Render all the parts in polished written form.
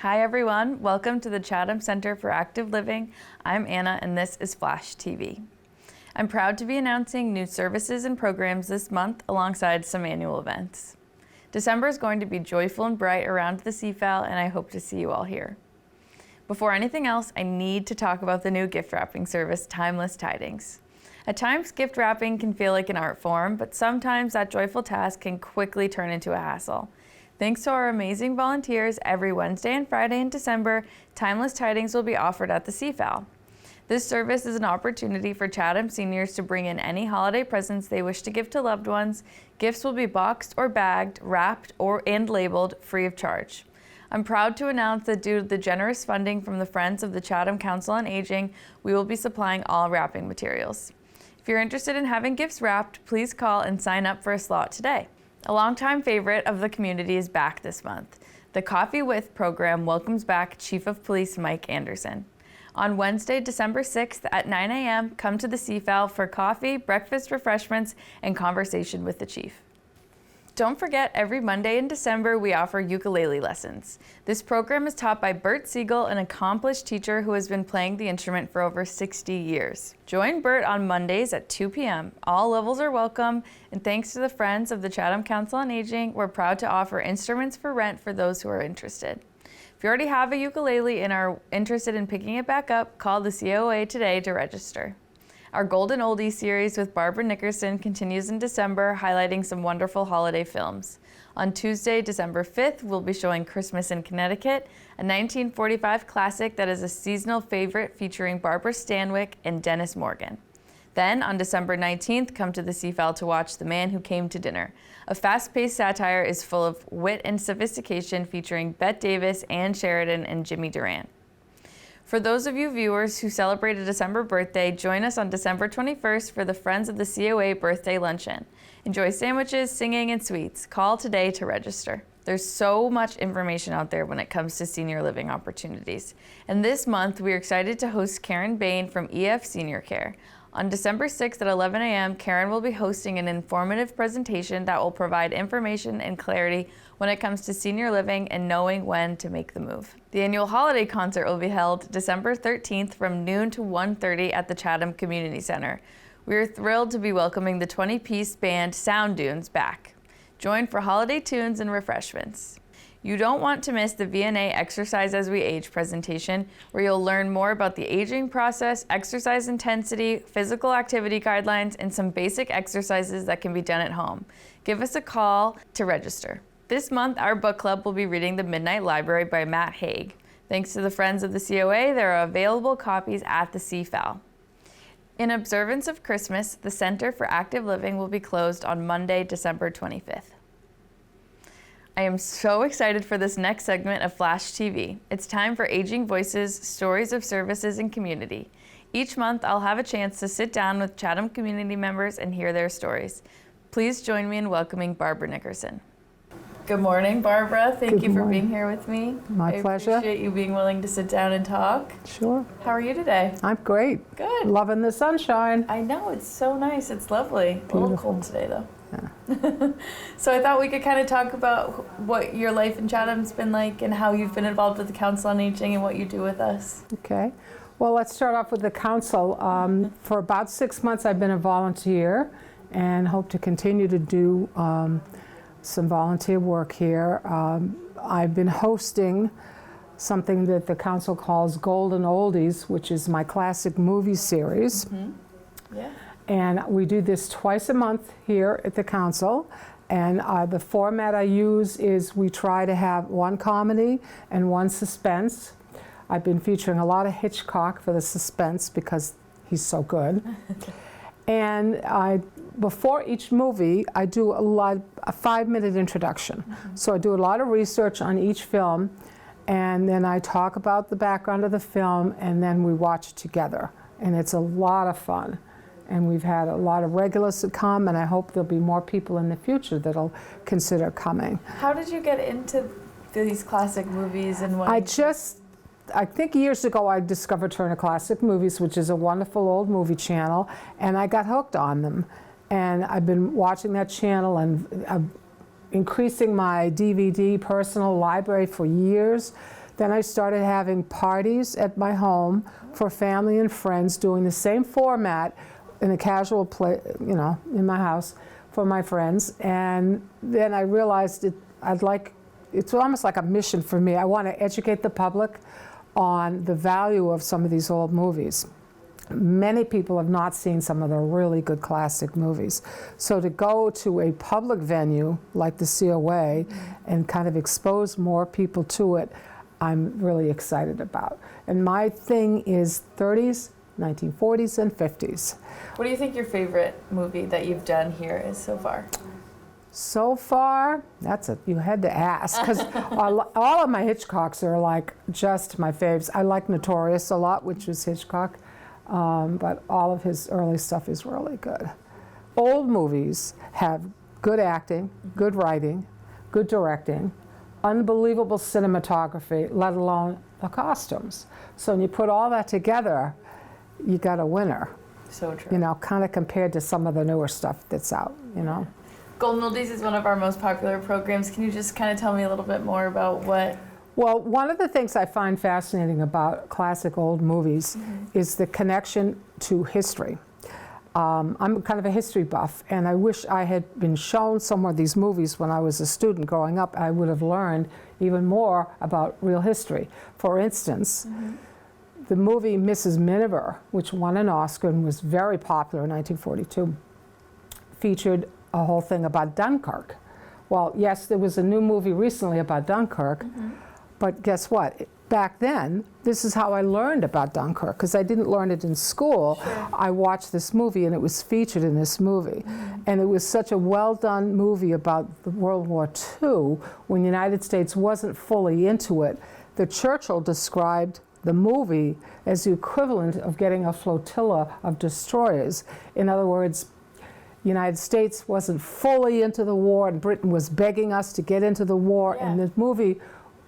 Hi everyone, welcome to the Chatham Center for Active Living. I'm Anna and this is Flash TV. I'm proud to be announcing new services and programs this month alongside some annual events. December is going to be joyful and bright around the CFAL and I hope to see you all here. Before anything else, I need to talk about the new gift wrapping service, Timeless Tidings. At times, gift wrapping can feel like an art form, but sometimes that joyful task can quickly turn into a hassle. Thanks to our amazing volunteers, every Wednesday and Friday in December, Timeless Tidings will be offered at the CFAL. This service is an opportunity for Chatham seniors to bring in any holiday presents they wish to give to loved ones. Gifts will be boxed or bagged, wrapped and labeled free of charge. I'm proud to announce that due to the generous funding from the Friends of the Chatham Council on Aging, we will be supplying all wrapping materials. If you're interested in having gifts wrapped, please call and sign up for a slot today. A longtime favorite of the community is back this month. The Coffee With program welcomes back Chief of Police Mike Anderson. On Wednesday, December 6th at 9 a.m., come to the CFAL for coffee, breakfast refreshments, and conversation with the Chief. Don't forget, every Monday in December, we offer ukulele lessons. This program is taught by Bert Siegel, an accomplished teacher who has been playing the instrument for over 60 years. Join Bert on Mondays at 2 p.m. All levels are welcome, and thanks to the Friends of the Chatham Council on Aging, we're proud to offer instruments for rent for those who are interested. If you already have a ukulele and are interested in picking it back up, call the COA today to register. Our Golden Oldie series with Barbara Nickerson continues in December, highlighting some wonderful holiday films. On Tuesday, December 5th, we'll be showing Christmas in Connecticut, a 1945 classic that is a seasonal favorite featuring Barbara Stanwyck and Dennis Morgan. Then, on December 19th, come to the CFAL to watch The Man Who Came to Dinner. A fast-paced satire is full of wit and sophistication featuring Bette Davis, Ann Sheridan, and Jimmy Durant. For those of you viewers who celebrate a December birthday, join us on December 21st for the Friends of the COA Birthday Luncheon. Enjoy sandwiches, singing, and sweets. Call today to register. There's so much information out there when it comes to senior living opportunities. And this month, we are excited to host Karen Bain from EF Senior Care. On December 6th at 11 a.m., Karen will be hosting an informative presentation that will provide information and clarity when it comes to senior living and knowing when to make the move. The annual holiday concert will be held December 13th from noon to 1:30 at the Chatham Community Center. We are thrilled to be welcoming the 20-piece band Sound Dunes back. Join for holiday tunes and refreshments. You don't want to miss the VNA Exercise as We Age presentation, where you'll learn more about the aging process, exercise intensity, physical activity guidelines, and some basic exercises that can be done at home. Give us a call to register. This month, our book club will be reading The Midnight Library by Matt Haig. Thanks to the Friends of the COA, there are available copies at the CFAL. In observance of Christmas, the Center for Active Living will be closed on Monday, December 25th. I am so excited for this next segment of Flash TV. It's time for Aging Voices, Stories of Services and Community. Each month, I'll have a chance to sit down with Chatham community members and hear their stories. Please join me in welcoming Barbara Nickerson. Good morning, Barbara. Thank you for being here with me. My pleasure. I appreciate you being willing to sit down and talk. Sure. How are you today? I'm great. Good. Loving the sunshine. I know, it's so nice. It's lovely. Beautiful. A little cold today, though. Yeah. So I thought we could kind of talk about what your life in Chatham's been like and how you've been involved with the Council on Aging and what you do with us. Okay. Well, let's start off with the council. For about 6 months, I've been a volunteer and hope to continue to do some volunteer work here. I've been hosting something that the council calls Golden Oldies, which is my classic movie series. Mm-hmm. Yeah. And we do this twice a month here at the council. And the format I use is we try to have one comedy and one suspense. I've been featuring a lot of Hitchcock for the suspense because he's so good. And before each movie, I do a 5-minute introduction. Mm-hmm. So I do a lot of research on each film, and then I talk about the background of the film, and then we watch it together. And it's a lot of fun. And we've had a lot of regulars that come, and I hope there'll be more people in the future that'll consider coming. How did you get into these classic movies and what? I think years ago I discovered Turner Classic Movies, which is a wonderful old movie channel, and I got hooked on them. And I've been watching that channel and increasing my DVD personal library for years. Then I started having parties at my home for family and friends, doing the same format in a casual play, you know, in my house for my friends. And then I realized it's almost like a mission for me. I want to educate the public on the value of some of these old movies. Many people have not seen some of the really good classic movies. So to go to a public venue like the COA and kind of expose more people to it, I'm really excited about. And my thing is 30s, 1940s, and 50s. What do you think your favorite movie that you've done here is so far? So far, you had to ask, because all of my Hitchcocks are like just my faves. I like Notorious a lot, which was Hitchcock, but all of his early stuff is really good. Old movies have good acting, good writing, good directing, unbelievable cinematography, let alone the costumes. So when you put all that together, you got a winner. So true. You know, kind of compared to some of the newer stuff that's out, you know. Golden Oldies is one of our most popular programs. Can you just kind of tell me a little bit more about what? Well, one of the things I find fascinating about classic old movies is the connection to history. I'm kind of a history buff, and I wish I had been shown some of these movies when I was a student growing up. I would have learned even more about real history. For instance, the movie Mrs. Miniver, which won an Oscar and was very popular in 1942, featured a whole thing about Dunkirk. Well, yes, there was a new movie recently about Dunkirk, but guess what? Back then, this is how I learned about Dunkirk, because I didn't learn it in school. Sure. I watched this movie, and it was featured in this movie. And it was such a well-done movie about the World War II, when the United States wasn't fully into it, that Churchill described the movie as the equivalent of getting a flotilla of destroyers. In other words, the United States wasn't fully into the war, and Britain was begging us to get into the war, and the movie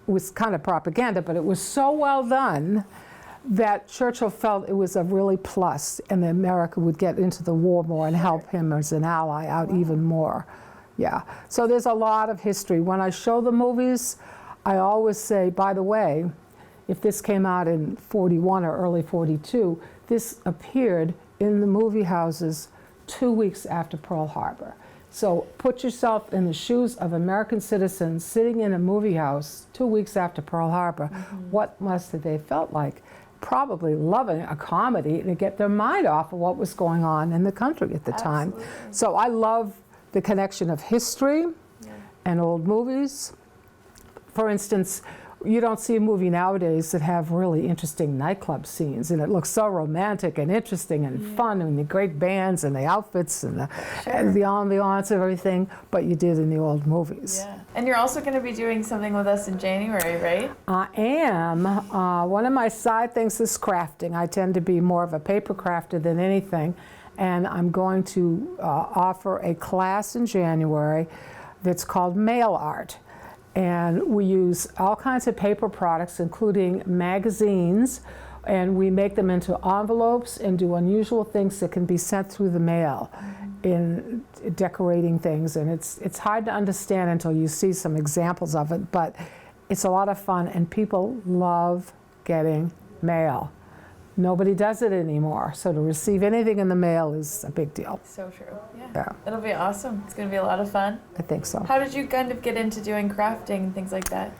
was kind of propaganda, but it was so well done that Churchill felt it was a really plus, and that America would get into the war more and help him as an ally out even more. Yeah, so there's a lot of history. When I show the movies, I always say, by the way, if this came out in 41 or early 42, this appeared in the movie houses 2 weeks after Pearl Harbor. So put yourself in the shoes of American citizens sitting in a movie house 2 weeks after Pearl Harbor. What must have they felt like? Probably loving a comedy to get their mind off of what was going on in the country at the time. So I love the connection of history and old movies. For instance, you don't see a movie nowadays that have really interesting nightclub scenes, and it looks so romantic and interesting and fun, and the great bands and the outfits and the ambiance of everything, but you did in the old movies. Yeah. And you're also going to be doing something with us in January, right? I am. One of my side things is crafting. I tend to be more of a paper crafter than anything, and I'm going to offer a class in January that's called Mail Art. And we use all kinds of paper products, including magazines, and we make them into envelopes and do unusual things that can be sent through the mail in decorating things. And it's hard to understand until you see some examples of it, but it's a lot of fun, and people love getting mail. Nobody does it anymore, so to receive anything in the mail is a big deal. So true. Yeah. It'll be awesome. It's going to be a lot of fun. I think so. How did you kind of get into doing crafting and things like that?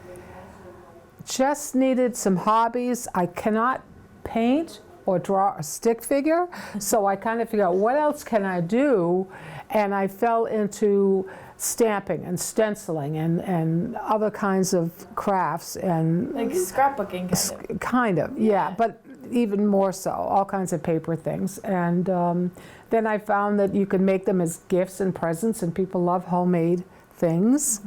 Just needed some hobbies. I cannot paint or draw a stick figure, so I kind of figured out what else can I do, and I fell into stamping and stenciling and other kinds of crafts and Like scrapbooking kind of, yeah, but even more so, all kinds of paper things. And then I found that you can make them as gifts and presents, and people love homemade things.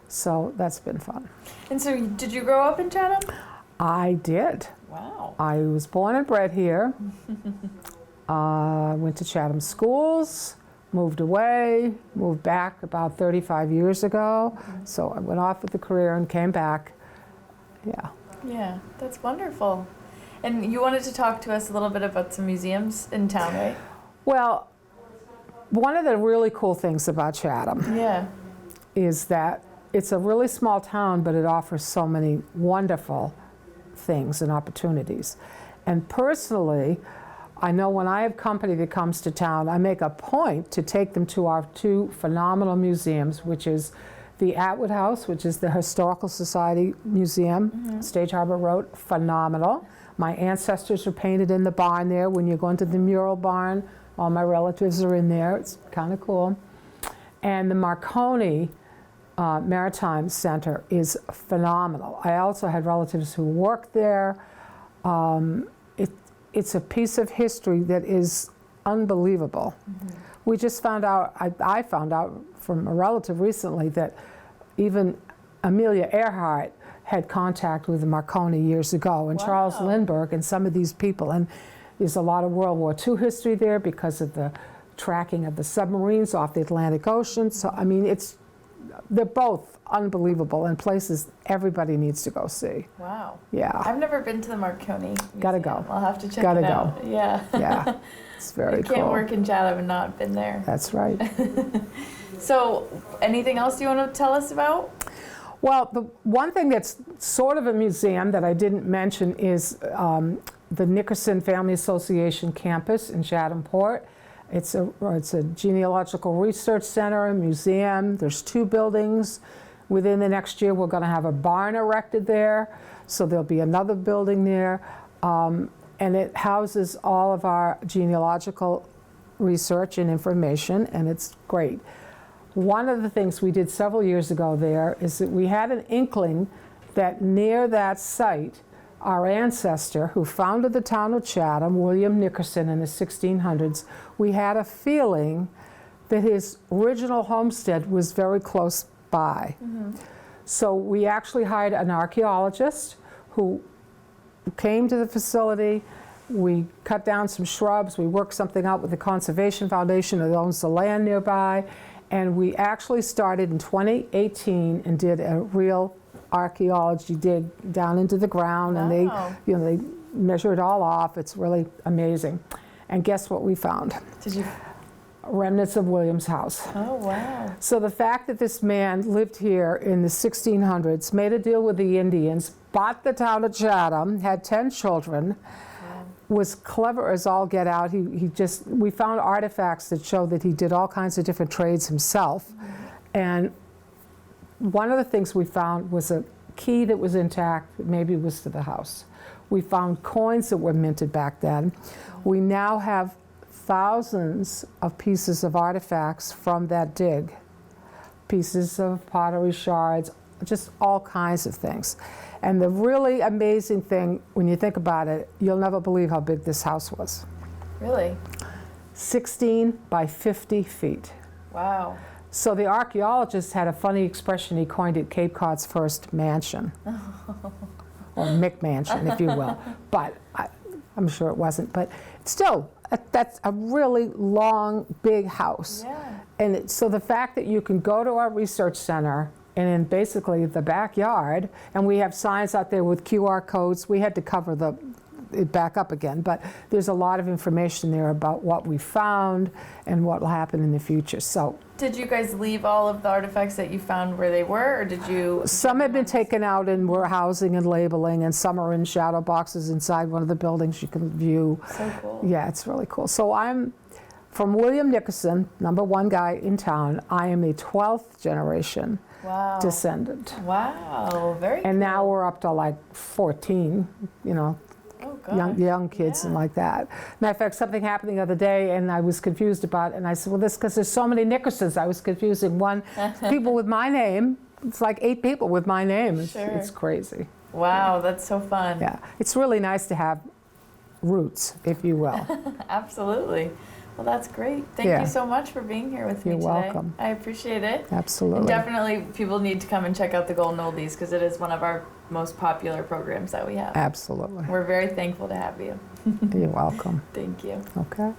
So that's been fun. And so did you grow up in Chatham? I did. Wow. I was born and bred here. Went to Chatham schools, moved away, moved back about 35 years ago. So I went off with a career and came back. Yeah. Yeah, that's wonderful. And you wanted to talk to us a little bit about some museums in town, right? Well, one of the really cool things about Chatham is that it's a really small town, but it offers so many wonderful things and opportunities. And personally, I know when I have company that comes to town, I make a point to take them to our two phenomenal museums, which is the Atwood House, which is the Historical Society Museum, Stage Harbor Road, phenomenal. My ancestors are painted in the barn there. When you go into the mural barn, all my relatives are in there. It's kind of cool. And the Marconi Maritime Center is phenomenal. I also had relatives who worked there. It's a piece of history that is unbelievable. We just found out, I found out from a relative recently that even Amelia Earhart had contact with the Marconi years ago, and Charles Lindbergh and some of these people. And there's a lot of World War II history there because of the tracking of the submarines off the Atlantic Ocean. So, I mean, they're both unbelievable and places everybody needs to go see. Wow. Yeah. I've never been to the Marconi Museum. Gotta go. I'll have to check Gotta it out. go. Yeah. Yeah. It's very You cool. can't work in Chatham and not been there. That's right. So, anything else you want to tell us about? Well, the one thing that's sort of a museum that I didn't mention is the Nickerson Family Association campus in Chatham-Port. It's a genealogical research center, a museum. There's 2 buildings. Within the next year, we're going to have a barn erected there, so there'll be another building there. And it houses all of our genealogical research and information, and it's great. One of the things we did several years ago there is that we had an inkling that near that site, our ancestor who founded the town of Chatham, William Nickerson, in the 1600s, we had a feeling that his original homestead was very close by. So we actually hired an archaeologist who came to the facility. We cut down some shrubs. We worked something out with the Conservation Foundation that owns the land nearby. And we actually started in 2018 and did a real archaeology dig down into the ground. Wow. And they measure it all off. It's really amazing. And guess what we found? Did you? Remnants of William's house. Oh, wow. So the fact that this man lived here in the 1600s, made a deal with the Indians, bought the town of Chatham, had 10 children, was clever as all get out. We found artifacts that show that he did all kinds of different trades himself. And one of the things we found was a key that was intact, that maybe was to the house. We found coins that were minted back then. We now have thousands of pieces of artifacts from that dig. Pieces of pottery shards, just all kinds of things. And the really amazing thing, when you think about it, you'll never believe how big this house was. Really? 16 by 50 feet. Wow. So the archaeologist had a funny expression. He coined it Cape Cod's first mansion. Or McMansion, if you will. But I'm sure it wasn't. But still, that's a really long, big house. Yeah. And so the fact that you can go to our research center and in basically the backyard, and we have signs out there with QR codes. We had to cover it back up again, but there's a lot of information there about what we found and what will happen in the future. So, did you guys leave all of the artifacts that you found where they were, or did you? Some have been taken out and we're housing and labeling, and some are in shadow boxes inside one of the buildings you can view. So cool. Yeah, it's really cool. So I'm from William Nickerson, #1 guy in town. I am a 12th generation descendant. Wow, very And now we're up to like 14, Oh, gosh. young kids and like that. Matter of fact, something happened the other day and I was confused about it. And I said, well, this because there's so many Nickersons. I was confusing people with my name. It's like 8 people with my name. It's crazy. Wow, that's so fun. Yeah, it's really nice to have roots, if you will. Absolutely. Well, that's great. Thank you so much for being here with me today. You're welcome. I appreciate it. Absolutely. And definitely people need to come and check out the Golden Oldies because it is one of our most popular programs that we have. Absolutely. We're very thankful to have you. You're welcome. Thank you. Okay.